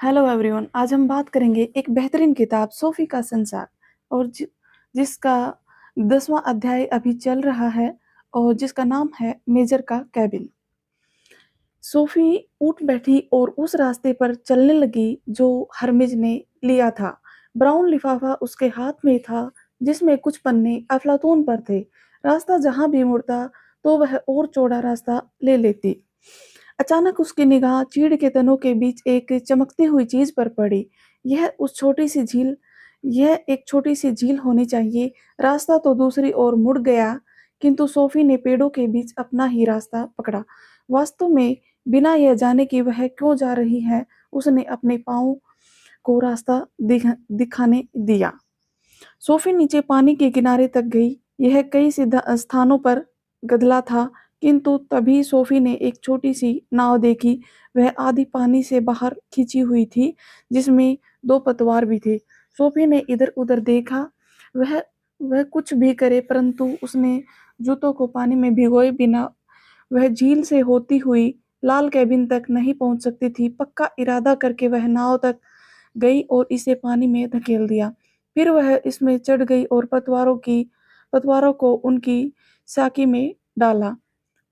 Hello everyone. आज हम बात करेंगे एक बेहतरीन किताब सोफी का संसार और जिसका 10वां अध्याय अभी चल रहा है और जिसका नाम है मेजर का कैबिन। सोफी उठ बैठी और उस रास्ते पर चलने लगी जो हरमिज ने लिया था। ब्राउन लिफाफा उसके हाथ में था जिसमें कुछ पन्ने अफलातून पर थे। रास्ता जहां भी मुड़ता तो वह और चौड़ा रास्ता ले लेती। अचानक उसकी निगाह चीड़ के तनों के बीच एक चमकती हुई चीज पर पड़ी। यह एक छोटी सी झील होनी चाहिए। रास्ता तो दूसरी ओर मुड़ गया, किंतु सोफी ने पेड़ों के बीच अपना ही रास्ता पकड़ा। वास्तव में बिना यह जाने कि वह क्यों जा रही है, उसने अपने पाँव को रास्ता दिखाने दिया। सोफी नीचे पानी के किनारे तक गई। यह कई स्थानों पर गदला था, किंतु तभी सोफी ने एक छोटी सी नाव देखी। वह आधी पानी से बाहर खींची हुई थी, जिसमें दो पतवार भी थे। सोफी ने इधर-उधर देखा। वह वह कुछ भी करे, परंतु उसने जूतों को पानी में भिगोए बिना वह झील से होती हुई लाल कैबिन तक नहीं पहुंच सकती थी। पक्का इरादा करके वह नाव तक गई और इसे पानी में धकेल दिया। फिर वह इसमें चढ़ गई और पतवारों को उनकी साकी में डाला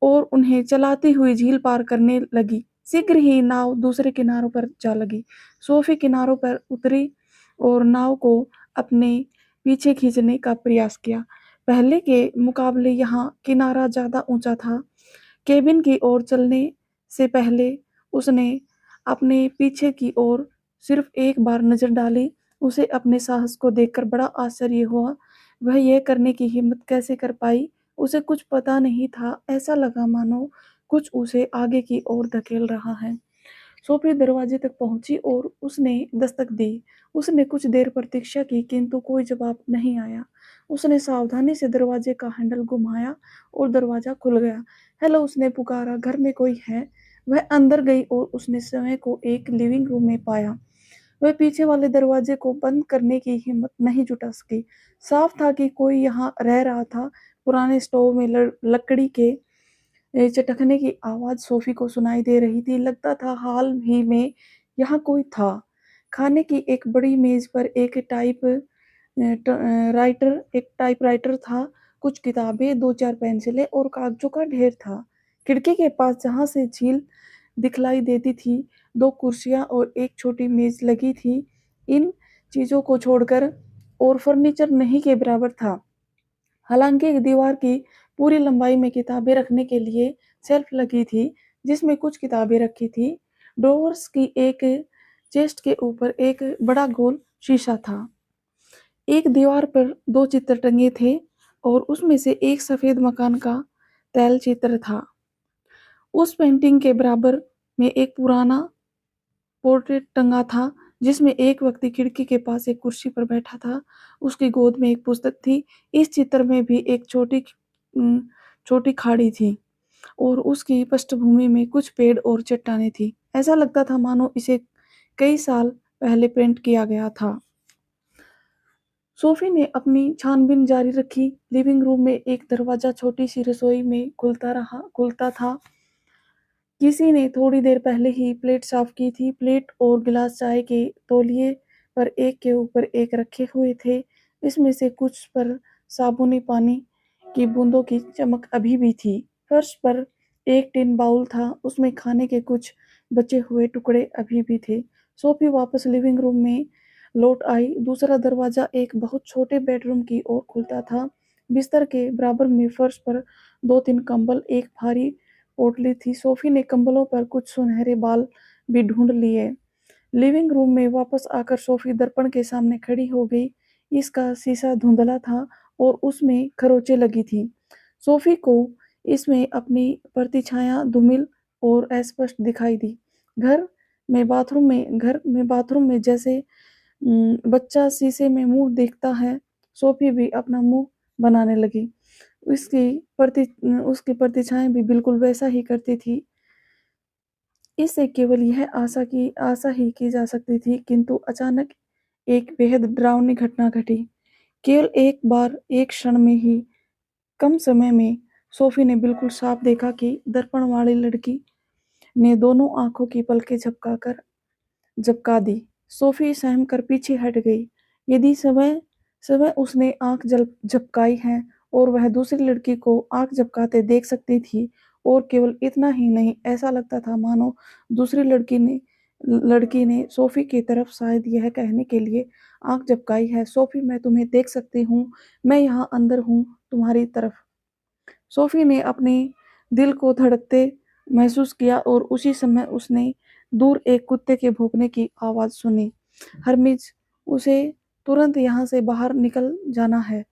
और उन्हें चलाती हुई झील पार करने लगी। शीघ्र ही नाव दूसरे किनारों पर जा लगी। सोफी किनारों पर उतरी और नाव को अपने पीछे खींचने का प्रयास किया। पहले के मुकाबले यहाँ किनारा ज्यादा ऊंचा था। केबिन की ओर चलने से पहले उसने अपने पीछे की ओर सिर्फ एक बार नजर डाली। उसे अपने साहस को देखकर बड़ा आश्चर्य हुआ। वह यह करने की हिम्मत कैसे कर पाई? उसे कुछ पता नहीं था। ऐसा लगा मानो कुछ उसे आगे की ओर धकेल रहा है। सोफी दरवाजे तक पहुंची और उसने दस्तक दी। उसने कुछ देर प्रतीक्षा की, किंतु कोई जवाब नहीं आया। उसने सावधानी से दरवाजे का हैंडल घुमाया और दरवाजा खुल गया। हेलो, उसने पुकारा, घर में कोई है? वह अंदर गई और उसने स्वयं को एक लिविंग रूम में पाया। वह पीछे वाले दरवाजे को बंद करने की हिम्मत नहीं जुटा सकी। साफ था कि कोई यहाँ रह रहा था। पुराने स्टोव में लकड़ी के चटकने की आवाज सोफी को सुनाई दे रही थी। लगता था हाल ही में यहाँ कोई था। खाने की एक बड़ी मेज पर एक टाइपराइटर था। कुछ किताबें, दो चार पेंसिलें और कागजों का ढेर था। खिड़की के पास जहाँ से झील दिखलाई देती थी, दो कुर्सियां और एक छोटी मेज लगी थी। इन चीजों को छोड़कर और फर्नीचर नहीं के बराबर था। हालांकि दीवार की पूरी लंबाई में किताबें रखने के लिए शेल्फ लगी थी, जिसमें कुछ किताबें रखी थी। ड्रॉवर्स की एक चेस्ट के ऊपर एक बड़ा गोल शीशा था। एक दीवार पर दो चित्र टंगे थे और उसमें से एक सफेद मकान का तैल चित्र था। उस पेंटिंग के बराबर में एक पुराना पोर्ट्रेट टंगा था, जिसमें एक व्यक्ति खिड़की के पास एक कुर्सी पर बैठा था। उसकी गोद में एक पुस्तक थी। इस चित्र में भी एक छोटी खाड़ी थी और उसकी पृष्ठभूमि में कुछ पेड़ और चट्टानें थी। ऐसा लगता था मानो इसे कई साल पहले पेंट किया गया था। सोफी ने अपनी छानबीन जारी रखी। लिविंग रूम में एक दरवाजा छोटी सी रसोई में खुलता था। किसी ने थोड़ी देर पहले ही प्लेट साफ की थी। प्लेट और गिलास चाय के तौलिए पर एक के ऊपर एक रखे हुए थे। इसमें से कुछ पर साबुनी पानी की बूंदों की चमक अभी भी थी। फर्श पर एक टिन बाउल था, उसमें खाने के कुछ बचे हुए टुकड़े अभी भी थे। सोफी वापस लिविंग रूम में लौट आई। दूसरा दरवाजा एक बहुत छोटे बेडरूम की ओर खुलता था। बिस्तर के बराबर में फर्श पर दो तीन कंबल, एक भारी पोटली थी। सोफी ने कंबलों पर कुछ सुनहरे बाल भी ढूंढ लिए। लिविंग रूम में वापस आकर सोफी दर्पण के सामने खड़ी हो गई। इसका शीशा धुंधला था और उसमें खरोंचें लगी थी। सोफी को इसमें अपनी प्रतिछाया धूमिल और अस्पष्ट दिखाई दी। घर में बाथरूम में जैसे बच्चा शीशे में मुंह देखता है, सोफी भी अपना मुंह बनाने लगी। उसकी प्रति उसकी परछाई भी बिल्कुल वैसा ही करती थी। इससे केवल यह आशा ही की जा सकती थी, किंतु अचानक एक बेहद डरावनी घटना घटी। केवल एक बार, एक क्षण में ही, कम समय में सोफी ने बिल्कुल साफ देखा कि दर्पण वाली लड़की ने दोनों आंखों की पलकें झपकाकर झपका दी। सोफी सहम कर पीछे हट गई। यदि समय समय उसने आंख झपकाई है और वह दूसरी लड़की को आंख झपकाते देख सकती थी। और केवल इतना ही नहीं, ऐसा लगता था मानो दूसरी लड़की ने सोफी की तरफ शायद यह कहने के लिए आंख झपकाई है, सोफी मैं तुम्हें देख सकती हूँ, मैं यहाँ अंदर हूँ तुम्हारी तरफ। सोफी ने अपने दिल को धड़कते महसूस किया और उसी समय उसने दूर एक कुत्ते के भौंकने की आवाज सुनी। हरमिज, उसे तुरंत यहाँ से बाहर निकल जाना है।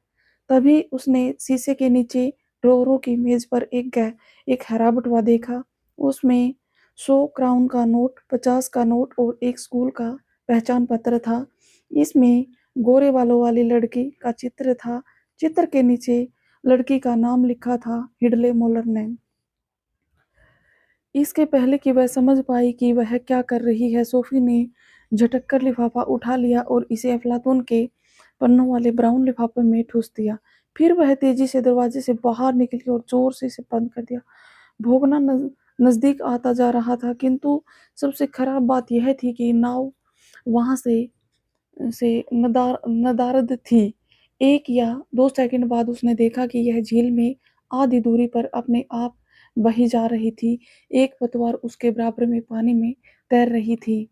तभी उसने शीशे के नीचे ड्रॉरों की मेज पर एक हरा बटुआ देखा। उसमें 100 क्राउन का नोट, 50 का नोट और एक स्कूल का पहचान पत्र था। इसमें गोरे बालों वाली लड़की का चित्र था। चित्र के नीचे लड़की का नाम लिखा था, हिडले मोलर ने। इसके पहले कि वह समझ पाई कि वह क्या कर रही है, सोफी ने झटक कर लिफाफा उठा लिया और इसे अफलातून के पन्नों वाले ब्राउन लिफाफे में ठूस दिया। फिर वह तेजी से दरवाजे से बाहर निकली और जोर से इसे बंद कर दिया। भोगना नजदीक आता जा रहा था, किंतु सबसे खराब बात यह थी कि नाव वहां से नदारद थी। 1 या 2 सेकंड बाद उसने देखा कि यह झील में आधी दूरी पर अपने आप बही जा रही थी। एक पतवार उसके बराबर में पानी में तैर रही थी।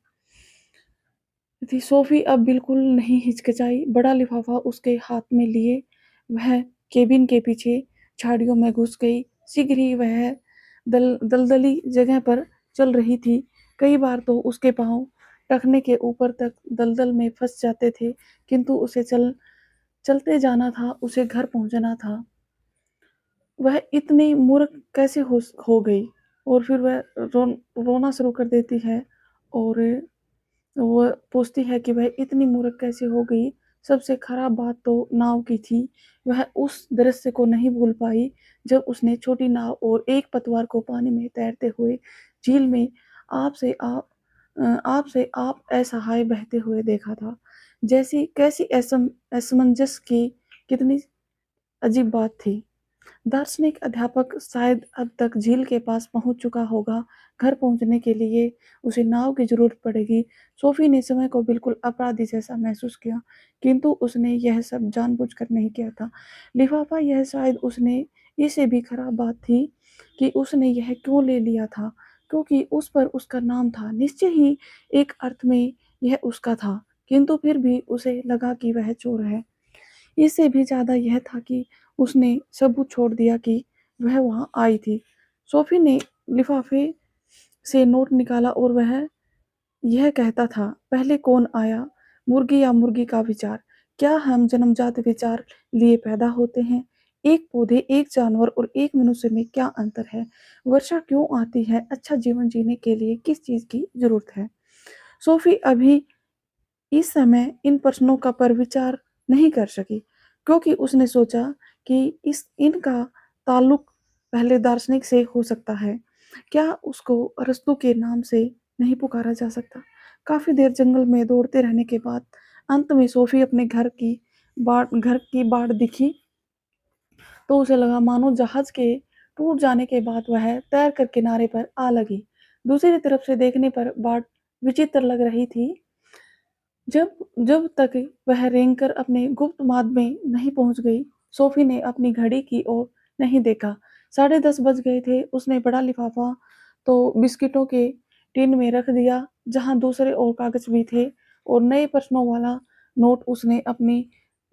सोफी अब बिल्कुल नहीं हिचकिचाई। बड़ा लिफाफा उसके हाथ में लिए वह केबिन के पीछे झाड़ियों में घुस गई। शीघ्र ही वह दलदली जगह पर चल रही थी। कई बार तो उसके पांव टखने के ऊपर तक दलदल में फंस जाते थे, किंतु उसे चलते जाना था, उसे घर पहुंचना था। वह इतनी मूर्ख कैसे हो गई? और फिर वह रोना शुरू कर देती है और वो पूछती है कि वह इतनी मूर्ख कैसे हो गई। सबसे खराब बात तो नाव की थी। वह उस दृश्य को नहीं भूल पाई जब उसने छोटी नाव और एक पतवार को पानी में तैरते हुए झील में आप असहाय बहते हुए देखा था। जैसी कैसी असमंजस की कितनी अजीब बात थी। दार्शनिक अध्यापक शायद अब तक झील के पास पहुंच चुका होगा। घर पहुंचने के लिए उसे नाव की जरूरत पड़ेगी। सोफी ने समय को बिल्कुल अपराधी जैसा महसूस किया, किंतु उसने यह सब जानबूझकर नहीं किया था। लिफाफा, यह शायद उसने इससे भी खराब बात थी कि उसने यह क्यों ले लिया था, क्योंकि उस पर उसका नाम था। निश्चय ही एक अर्थ में यह उसका था, किंतु फिर भी उसे लगा कि वह चोर है। इससे भी ज्यादा यह था कि उसने सबूत छोड़ दिया कि वह वहां आई थी। सोफी ने लिफाफे से नोट निकाला और वह यह कहता था, पहले कौन आया, मुर्गी या मुर्गी का विचार? क्या हम जन्मजात विचार लिए पैदा होते हैं? एक पौधे, एक जानवर और एक मनुष्य में क्या अंतर है? वर्षा क्यों आती है? अच्छा जीवन जीने के लिए किस चीज की जरूरत है? सोफी अभी इस समय इन प्रश्नों का पर विचार नहीं कर सकी, क्योंकि उसने सोचा कि इनका ताल्लुक पहले दार्शनिक से हो सकता है। क्या उसको अरस्तू के नाम से नहीं पुकारा जा सकता? काफी देर जंगल में दौड़ते रहने के बाद अंत में सोफी अपने घर की बाड़ दिखी तो उसे लगा मानो जहाज के टूट जाने के बाद वह तैर कर किनारे पर आ लगी। दूसरी तरफ से देखने पर बाड़ विचित्र लग रही थी। जब जब तक वह रेंगकर अपने गुप्त माद में नहीं पहुंच गई, सोफी ने अपनी घड़ी की ओर नहीं देखा। 10:30 बज गए थे। उसने बड़ा लिफाफा तो बिस्किटों के टिन में रख दिया, जहां दूसरे और कागज भी थे, और नए प्रश्नों वाला नोट उसने अपनी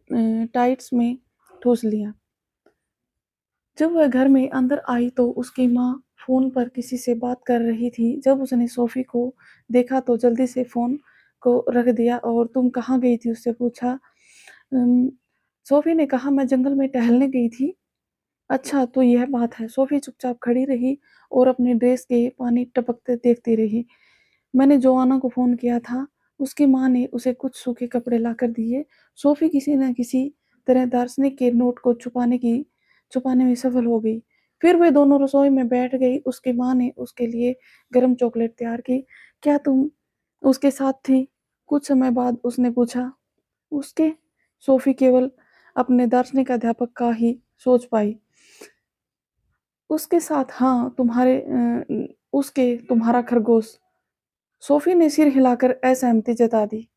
टाइट्स में ठूस लिया। जब वह घर में अंदर आई तो उसकी माँ फोन पर किसी से बात कर रही थी। जब उसने सोफी को देखा तो जल्दी से फोन को रख दिया और तुम कहाँ गई थी उससे पूछा। "अम," सोफी ने कहा, मैं जंगल में टहलने गई थी। अच्छा तो यह बात है। सोफी चुपचाप खड़ी रही और अपने ड्रेस के पानी टपकते देखती रही। मैंने जोआना को फोन किया था। उसकी माँ ने उसे कुछ सूखे कपड़े लाकर दिए। सोफी किसी न किसी तरह दार्शनिक के नोट को छुपाने में सफल हो गई। फिर वे दोनों रसोई में बैठ गई। उसकी माँ ने उसके लिए गर्म चॉकलेट तैयार की। क्या तुम उसके साथ थी? कुछ समय बाद उसने पूछा। उसके? सोफी केवल अपने दार्शनिक अध्यापक का ही सोच पाई। उसके साथ, हाँ, तुम्हारा खरगोश। सोफी ने सिर हिलाकर असहमति जता दी।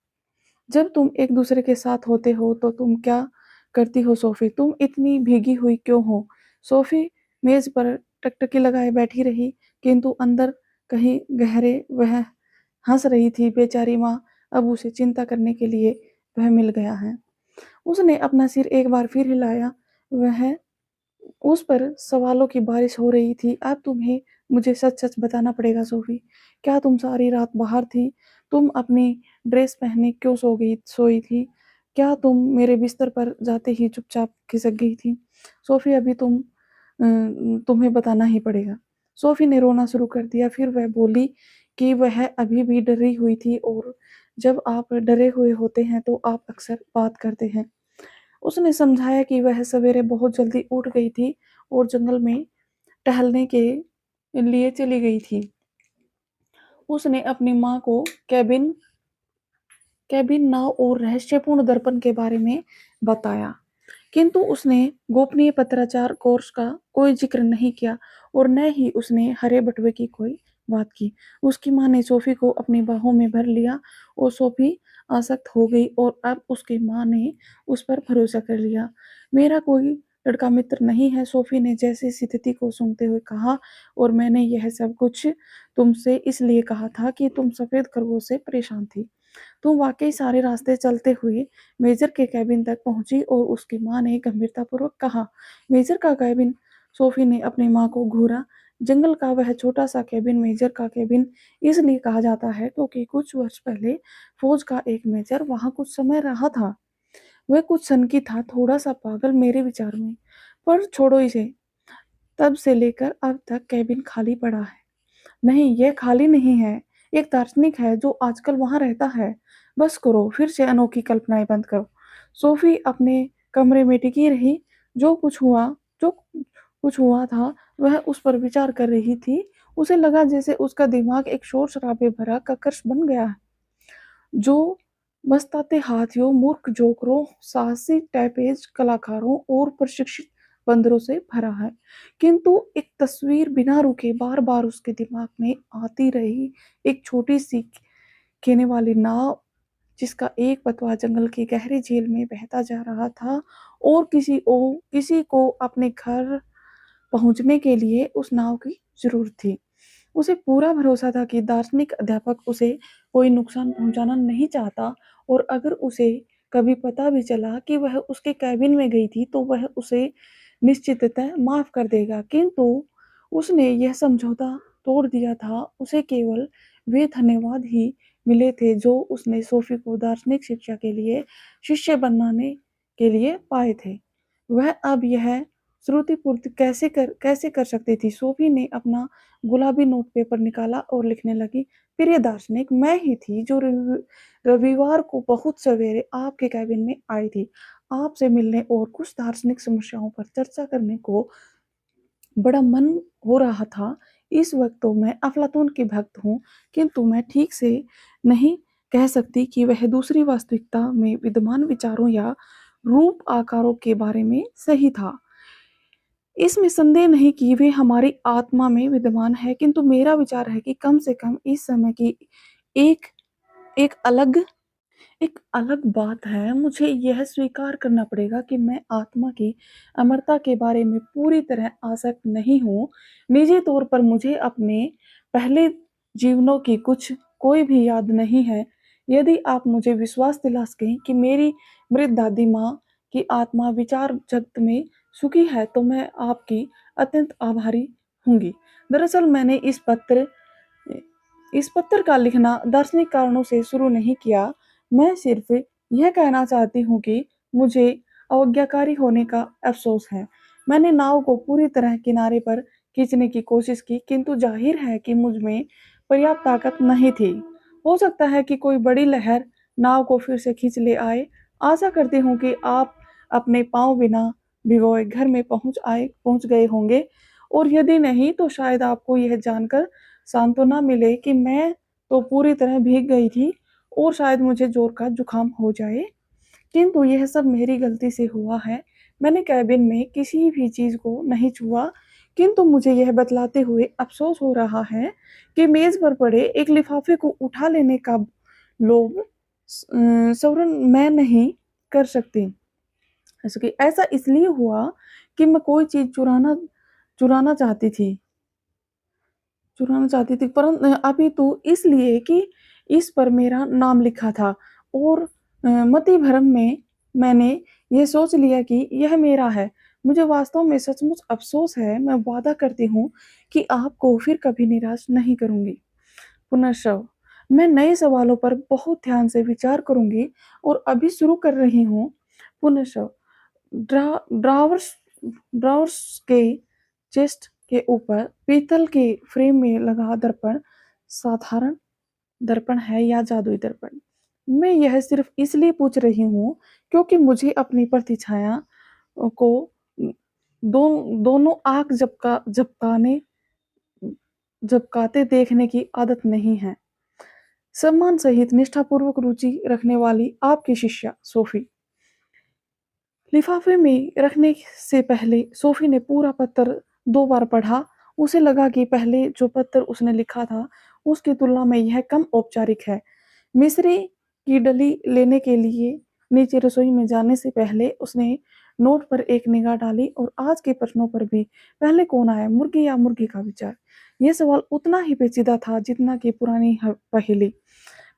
जब तुम एक दूसरे के साथ होते हो तो तुम क्या करती हो सोफी? तुम इतनी भीगी हुई क्यों हो? सोफी मेज पर टकटकी लगाए बैठी रही, किंतु अंदर कहीं गहरे वह हंस रही थी। बेचारी माँ, अब उसे चिंता करने के लिए वह मिल गया है। उसने अपना सिर एक बार फिर हिलाया। वह उस पर सवालों की बारिश हो रही थी। अब तुम्हें मुझे सच-सच बताना पड़ेगा सोफी। क्या तुम सारी रात बाहर थी? तुम अपनी ड्रेस पहने क्यों सोई थी? क्या तुम मेरे बिस्तर पर जाते ही चुपचाप खिसक गई थी? सोफी अभी तुम्हें बताना ही पड़ेगा। सोफी ने रोना शुरू कर दिया। फिर वह बोली कि वह अभी भी डरी हुई थी और जब आप डरे हुए होते हैं तो आप अक्सर बात करते हैं। उसने समझाया कि वह सवेरे बहुत जल्दी उठ गई थी और जंगल में टहलने के लिए चली गई थी। उसने अपनी माँ को केबिन केबिन नाव और रहस्यपूर्ण दर्पण के बारे में बताया, किंतु उसने गोपनीय पत्राचार कोर्स का कोई जिक्र नहीं किया और न ही उसने हरे बटुए की कोई बात की। उसकी माँ ने सोफी को अपनी बाहों में भर लिया और सोफी आसक्त हो गई और अब उसकी माँ ने उस पर भरोसा कर लिया। मेरा कोई लड़का मित्र नहीं है, सोफी ने जैसे स्थिति को सूंघते हुए कहा, और मैंने यह सब कुछ तुमसे इसलिए कहा था कि तुम सफेद खरगोश से परेशान थी। तुम वाकई सारे रास्ते चलते हुए मेजर के केबिन तक पहुंची? और उसकी माँ ने गंभीरतापूर्वक कहा। मेजर का केबिन? सोफी ने अपनी माँ को घूरा। जंगल का वह छोटा सा केबिन मेजर का केबिन इसलिए कहा जाता है क्योंकि कुछ वर्ष पहले फौज का एक मेजर वहां कुछ समय रहा था। वह कुछ सनकी था, थोड़ा सा पागल मेरे विचार में, पर छोड़ो इसे। तब से लेकर अब तक केबिन खाली पड़ा है। नहीं, यह खाली नहीं है। एक दार्शनिक है जो आजकल वहाँ रहता है। बस करो, फिर से अनोखी कल्पनाएँ बंद करो। सोफ़ी अपने कमरे में टिकी रही। जो कुछ हुआ था, वह उस पर विचार कर रही थी। उसे लगा जैसे उसका दिमाग एक शोर-शराबे भरा ककर्स बन गया है, जो मस्ताते हाथियों, मूर्ख जोकरों, साहसी टैपेज कलाकारों और प्रशिक्षित बंदरों से भरा है। किंतु एक तस्वीर बिना रुके बार-बार उसके दिमाग में आती रही, एक छोटी-सी खेने वाली नाव जिसका एक पतवार जंगल की गहरी झील में बहता जा रहा था और किसी को अपने घर पहुँचने के लिए उस नाव की ज़रूरत थी। उसे पूरा भरोसा था कि दार्शनिक अध्यापक उसे कोई नुकसान पहुँचाना नहीं चाहता और अगर उसे कभी पता भी चला कि वह उसके केबिन में गई थी, तो वह उसे निश्चिततः माफ़ कर देगा। किंतु उसने यह समझौता तोड़ दिया था। उसे केवल वे धन्यवाद ही मिले थे जो उसने सोफ़ी को दार्शनिक शिक्षा के लिए शिष्य बनाने के लिए पाए थे। वह अब यह श्रुतिपूर्ति कैसे कर सकती थी? सोफ़ी ने अपना गुलाबी नोट पेपर निकाला और लिखने लगी। प्रिय दार्शनिक, मैं ही थी जो रविवार को बहुत सवेरे आपके केबिन में आई थी, आपसे मिलने और कुछ दार्शनिक समस्याओं पर चर्चा करने को बड़ा मन हो रहा था। इस वक़्त तो मैं अफ़लातून की भक्त हूँ, किंतु मैं ठीक से नहीं कह सकती कि वह दूसरी वास्तविकता में विद्यमान विचारों या रूप आकारों के बारे में सही था। इसमें संदेह नहीं कि वे हमारी आत्मा में विद्यमान है, किंतु मेरा विचार है कि कम से कम इस समय की एक एक अलग एक अलग बात है। मुझे यह स्वीकार करना पड़ेगा कि मैं आत्मा की अमरता के बारे में पूरी तरह आसक्त नहीं हूँ। निजी तौर पर मुझे अपने पहले जीवनों की कोई भी याद नहीं है। यदि आप मुझे विश्वास दिला सकें कि मेरी मृत दादी माँ की आत्मा विचार जगत में सुखी है, तो मैं आपकी अत्यंत आभारी होंगी। दरअसल मैंने इस पत्र का लिखना दार्शनिक कारणों से शुरू नहीं किया। मैं सिर्फ यह कहना चाहती हूँ कि मुझे अवज्ञाकारी होने का अफ़सोस है। मैंने नाव को पूरी तरह किनारे पर खींचने की कोशिश की, किंतु ज़ाहिर है कि मुझ में पर्याप्त ताकत नहीं थी। हो सकता है कि कोई बड़ी लहर नाव को फिर से खींच ले आए। आशा करती हूँ कि आप अपने पाँव बिना भिगोए घर में पहुँच गए होंगे, और यदि नहीं तो शायद आपको यह जानकर सांत्वना मिले कि मैं तो पूरी तरह भीग गई थी और शायद मुझे ज़ोर का जुकाम हो जाए। किंतु यह सब मेरी गलती से हुआ है। मैंने केबिन में किसी भी चीज़ को नहीं छुआ, किंतु मुझे यह बतलाते हुए अफ़सोस हो रहा है कि मेज़ पर पड़े एक लिफ़ाफ़े को उठा लेने का लोभ सवरण मैं नहीं कर सकती। जैसे कि ऐसा इसलिए हुआ कि मैं कोई चीज़ चुराना चाहती थी अपितु इसलिए कि इस पर मेरा नाम लिखा था और मति भ्रम में मैंने ये सोच लिया कि यह मेरा है। मुझे वास्तव में सचमुच अफ़सोस है, मैं वादा करती हूँ कि आपको फिर कभी निराश नहीं करूँगी। पुनर्शव मैं नए सवालों पर बहुत ध्यान से विचार करूँगी और अभी शुरू कर रही हूँ। पुनर्शव ड्रावर्स ड्रावर्स के चेस्ट के ऊपर पीतल के फ्रेम में लगा दर्पण साधारण दर्पण है या जादुई दर्पण? मैं यह सिर्फ इसलिए पूछ रही हूँ क्योंकि मुझे अपनी प्रतिछाया को दोनों आँख झपकाते देखने की आदत नहीं है। सम्मान सहित निष्ठापूर्वक रुचि रखने वाली आपकी शिष्या सोफी। लिफाफे में रखने से पहले सोफी ने पूरा पत्र 2 बार पढ़ा। उसे लगा कि पहले जो पत्र उसने लिखा था, उसकी तुलना में यह कम औपचारिक है। मिस्री की डली लेने के लिए नीचे रसोई में जाने से पहले उसने नोट पर एक निगाह डाली और आज के प्रश्नों पर भी। पहले कौन आया, मुर्गी या मुर्गी का विचार? यह सवाल उतना ही पेचीदा था जितना कि पुरानी पहेली।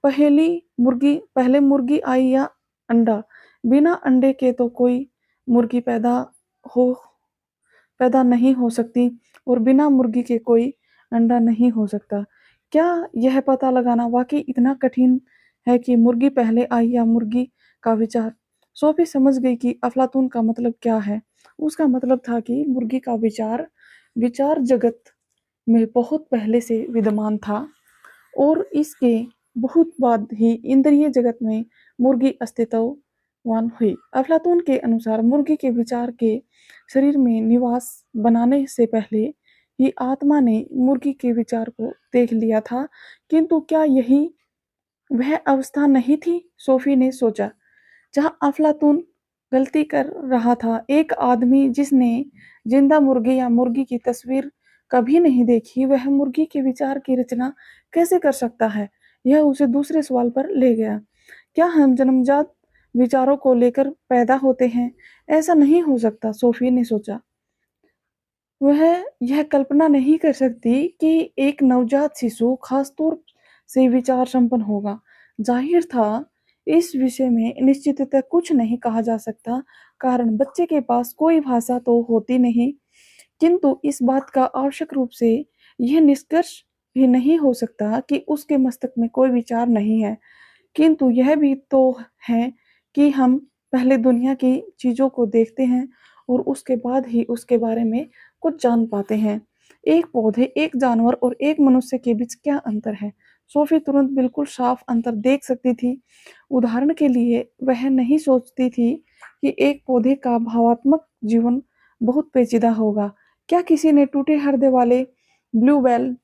पहले मुर्गी आई या अंडा? बिना अंडे के तो कोई मुर्गी हो पैदा नहीं हो सकती और बिना मुर्गी के कोई अंडा नहीं हो सकता। क्या यह पता लगाना वाक़ई इतना कठिन है कि मुर्गी पहले आई या मुर्गी का विचार? सोफ़ी समझ गई कि अफ़लातून का मतलब क्या है। उसका मतलब था कि मुर्गी का विचार जगत में बहुत पहले से विद्यमान था और इसके बहुत बाद ही इंद्रिय जगत में मुर्गी अस्तित्ववान हुई। अफ़लातून के अनुसार मुर्गी के विचार के शरीर में निवास बनाने से पहले ही आत्मा ने मुर्गी के विचार को देख लिया था, किंतु क्या यही वह अवस्था नहीं थी? सोफी ने सोचा, जहाँ अफ़लातून गलती कर रहा था। एक आदमी जिसने जिंदा मुर्गी या मुर्गी की तस्वीर कभी नहीं देखी, वह मुर्गी के विचार की रचना कैसे कर सकता है? यह उसे दूसरे सवाल पर ले गया। क्या हम जन्मजात विचारों को लेकर पैदा होते हैं? ऐसा नहीं हो सकता, सोफी ने सोचा। वह यह कल्पना नहीं कर सकती कि एक नवजात शिशु खास तौर से विचार संपन्न होगा। जाहिर था इस विषय में निश्चिततः कुछ नहीं कहा जा सकता, कारण बच्चे के पास कोई भाषा तो होती नहीं, किंतु इस बात का आवश्यक रूप से यह निष्कर्ष भी नहीं हो सकता कि उसके मस्तिष्क में कोई विचार नहीं है। किंतु यह भी तो है कि हम पहले दुनिया की चीज़ों को देखते हैं और उसके बाद ही उसके बारे में कुछ जान पाते हैं। एक पौधे, एक जानवर और एक मनुष्य के बीच क्या अंतर है? सोफी तुरंत बिल्कुल साफ अंतर देख सकती थी। उदाहरण के लिए वह नहीं सोचती थी कि एक पौधे का भावात्मक जीवन बहुत पेचीदा होगा। क्या किसी ने टूटे हृदय वाले ब्लूबेल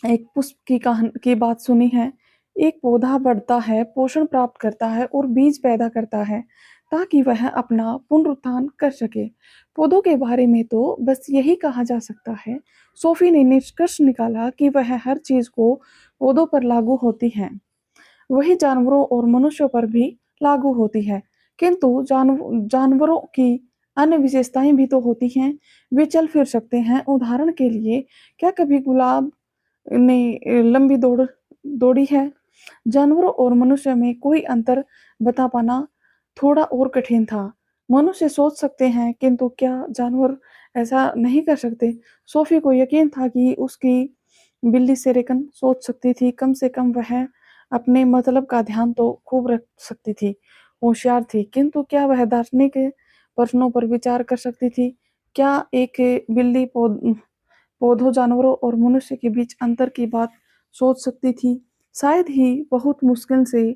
एक पुष्प की बात सुनी है? एक पौधा बढ़ता है, पोषण प्राप्त करता है और बीज पैदा करता है ताकि वह अपना पुनरुत्थान कर सके। पौधों के बारे में तो बस यही कहा जा सकता है। सोफी ने निष्कर्ष निकाला कि वह हर चीज़ को पौधों पर लागू होती है, वही जानवरों और मनुष्यों पर भी लागू होती है। किंतु जानवरों की अन्य विशेषताएं भी तो होती हैं। वे चल फिर सकते हैं। उदाहरण के लिए, क्या कभी गुलाब ने लंबी दौड़ी है? जानवरों और मनुष्य में कोई अंतर बता पाना थोड़ा और कठिन था। मनुष्य सोच सकते हैं, किंतु क्या जानवर ऐसा नहीं कर सकते? सोफी को यकीन था कि उसकी बिल्ली सेरेकन सोच सकती थी। कम से कम वह अपने मतलब का ध्यान तो खूब रख सकती थी, होशियार थी। किंतु क्या वह दार्शनिक प्रश्नों पर विचार कर सकती थी? क्या एक बिल्ली पौधों, जानवरों और मनुष्य के बीच अंतर की बात सोच सकती थी? शायद ही बहुत मुश्किल से।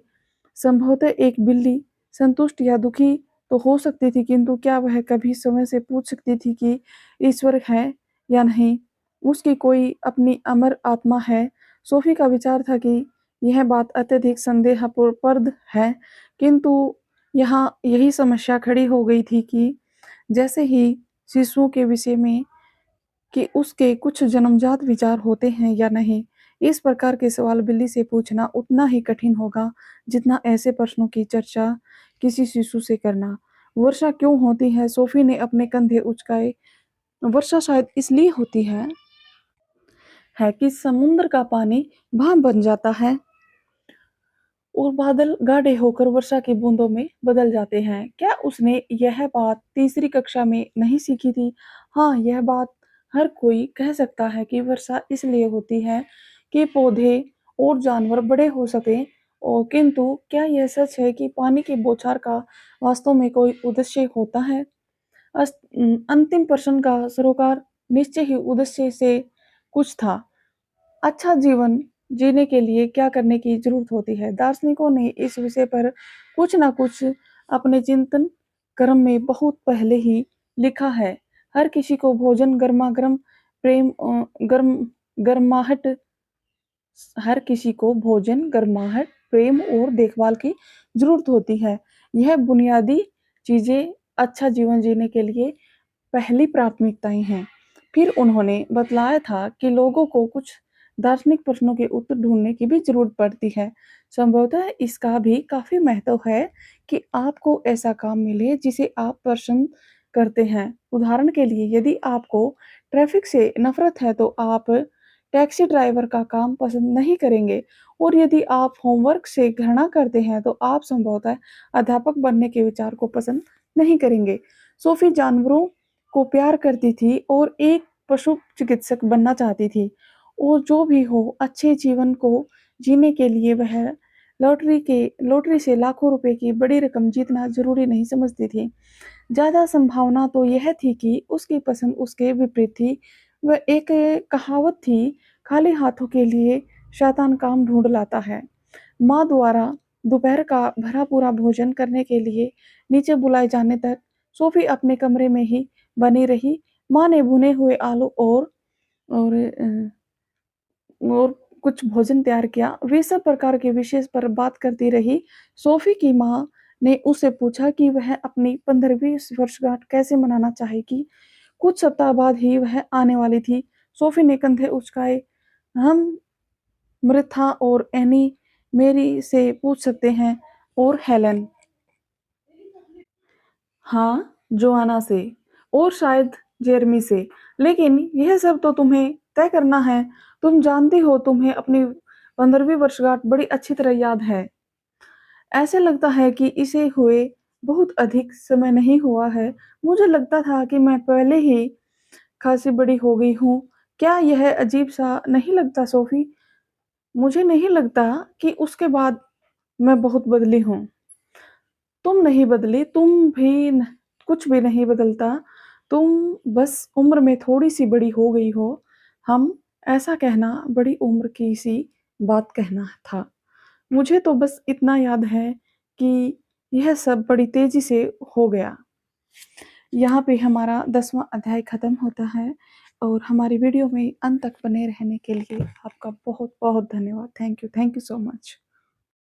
संभवतः एक बिल्ली संतुष्ट या दुखी तो हो सकती थी, किंतु क्या वह कभी समय से पूछ सकती थी कि ईश्वर है या नहीं? उसकी कोई अपनी अमर आत्मा है? सोफी का विचार था कि यह बात अत्यधिक संदेहप्रद है, किंतु यहाँ यही समस्या खड़ी हो गई थी कि जैसे ही शिशुओं के विषय में कि उसके कुछ जन्मजात विचार होते हैं या नहीं? इस प्रकार के सवाल बिल्ली से पूछना उतना ही कठिन होगा जितना ऐसे प्रश्नों की चर्चा किसी शिशु से करना। वर्षा क्यों होती है? सोफी ने अपने कंधे उचकाए। वर्षा शायद इसलिए होती है कि समुद्र का पानी भाप बन जाता है और बादल गाढ़े होकर वर्षा की बूंदों में बदल जाते हैं। क्या उसने यह बात तीसरी कक्षा में नहीं सीखी थी? हाँ, यह बात हर कोई कह सकता है कि वर्षा इसलिए होती है कि पौधे और जानवर बड़े हो सकें। और किंतु क्या यह सच है कि पानी की बौछार का वास्तव में कोई उद्देश्य होता है? अंतिम प्रश्न का सरोकार निश्चय ही उद्देश्य से कुछ था। अच्छा जीवन जीने के लिए क्या करने की ज़रूरत होती है? दार्शनिकों ने इस विषय पर कुछ न कुछ अपने चिंतन क्रम में बहुत पहले ही लिखा है। हर किसी को भोजन, गरमा-गरम प्रेम गर्म गर्माहट हर किसी को भोजन, गर्माहट, प्रेम और देखभाल की ज़रूरत होती है। यह बुनियादी चीज़ें अच्छा जीवन जीने के लिए पहली प्राथमिकताएँ हैं। फिर उन्होंने बतलाया था कि लोगों को कुछ दार्शनिक प्रश्नों के उत्तर ढूँढने की भी ज़रूरत पड़ती है। संभवतः इसका भी काफ़ी महत्व है कि आपको ऐसा काम मिले जिसे आप पसंद करते हैं। उदाहरण के लिए यदि आपको ट्रैफ़िक से नफ़रत है तो आप टैक्सी ड्राइवर का काम पसंद नहीं करेंगे और यदि आप होमवर्क से घृणा करते हैं तो आप संभवतः अध्यापक बनने के विचार को पसंद नहीं करेंगे। सोफ़ी जानवरों को प्यार करती थी और एक पशु चिकित्सक बनना चाहती थी और जो भी हो अच्छे जीवन को जीने के लिए वह लॉटरी से लाखों रुपए की बड़ी रकम जीतना ज़रूरी नहीं समझती थी। ज़्यादा संभावना तो यह थी कि उसकी पसंद उसके विपरीत थी। वह एक कहावत थी, खाली हाथों के लिए शैतान काम ढूँढ लाता है। माँ द्वारा दोपहर का भरा पूरा भोजन करने के लिए नीचे बुलाए जाने तक सोफ़ी अपने कमरे में ही बनी रही। माँ ने भुने हुए आलू और कुछ भोजन तैयार किया। वे सब प्रकार के विषय पर बात करती रही। सोफ़ी की माँ ने उससे पूछा कि वह अपनी 15वीं वर्षगांठ कैसे मनाना चाहेगी। कुछ सप्ताह बाद ही वह आने वाली थी। सोफ़ी ने कंधे उचकाए। हम मृथा और एनी मेरी से पूछ सकते हैं और हेलन। हाँ, जोआना से और शायद जेरमी से। लेकिन यह सब तो तुम्हें तय करना है। तुम जानती हो तुम्हें अपनी 15वीं वर्षगांठ बड़ी अच्छी तरह याद है। ऐसे लगता है कि इसे हुए बहुत अधिक समय नहीं हुआ है। मुझे लगता था कि मैं पहले ही खासी बड़ी हो गई हूँ। क्या यह अजीब-सा नहीं लगता सोफ़ी? मुझे नहीं लगता कि उसके बाद मैं बहुत बदली हूँ। तुम नहीं बदली, तुम भी न कुछ भी नहीं बदलता। तुम बस उम्र में थोड़ी-सी बड़ी हो गई हो। हम ऐसा कहना बड़ी उम्र की सी बात कहना था। मुझे तो बस इतना याद है कि यह सब बड़ी तेज़ी से हो गया। यहाँ पे हमारा 10वां अध्याय खत्म होता है और हमारी वीडियो में अंत तक बने रहने के लिए आपका बहुत-बहुत धन्यवाद। Thank you so much.